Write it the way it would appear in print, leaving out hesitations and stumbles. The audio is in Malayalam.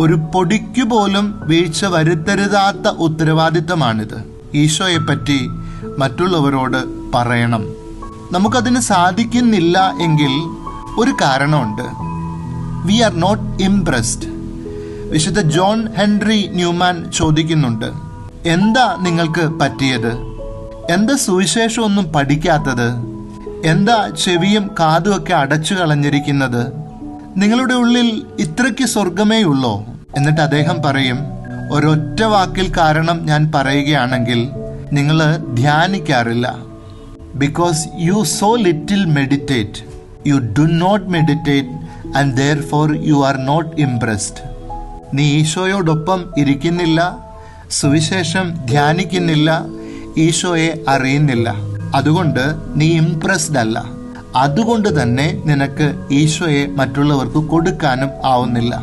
ഒരു പൊടിക്കു പോലും വീഴ്ച വരുത്തരുതാത്ത ഉത്തരവാദിത്തമാണിത്. ഈശോയെപ്പറ്റി മറ്റുള്ളവരോട് പറയണം. നമുക്കതിന് സാധിക്കുന്നില്ല എങ്കിൽ ഒരു കാരണമുണ്ട്. We are not impressed. വിശുദ്ധ ജോൺ ഹെൻറി ന്യൂമാൻ ചോദിക്കുന്നുണ്ട്, എന്താ നിങ്ങൾക്ക് പറ്റിയത്? എന്താ സുവിശേഷമൊന്നും പഠിക്കാത്തത്? എന്താ ചെവിയും കാതുമൊക്കെ അടച്ചു കളഞ്ഞിരിക്കുന്നത്? നിങ്ങളുടെ ഉള്ളിൽ ഇത്രയ്ക്ക് സ്വർഗമേ ഉള്ളോ? എന്നിട്ട് അദ്ദേഹം പറയും, ഒരൊറ്റ വാക്കിൽ കാരണം ഞാൻ പറയുകയാണെങ്കിൽ, നിങ്ങൾ ധ്യാനിക്കാറില്ല. Because you so little meditate. You do not meditate and therefore you are not impressed. നീ ഈശോയോടൊപ്പം ഇരിക്കുന്നില്ല, സുവിശേഷം ധ്യാനിക്കുന്നില്ല, ഈശോയെ അറിയുന്നില്ല. അതുകൊണ്ട് നീ ഇംപ്രസ്ഡ് അല്ല. അതുകൊണ്ട് തന്നെ നിനക്ക് ഈശോയെ മറ്റുള്ളവർക്ക് കൊടുക്കാനും ആവുന്നില്ല.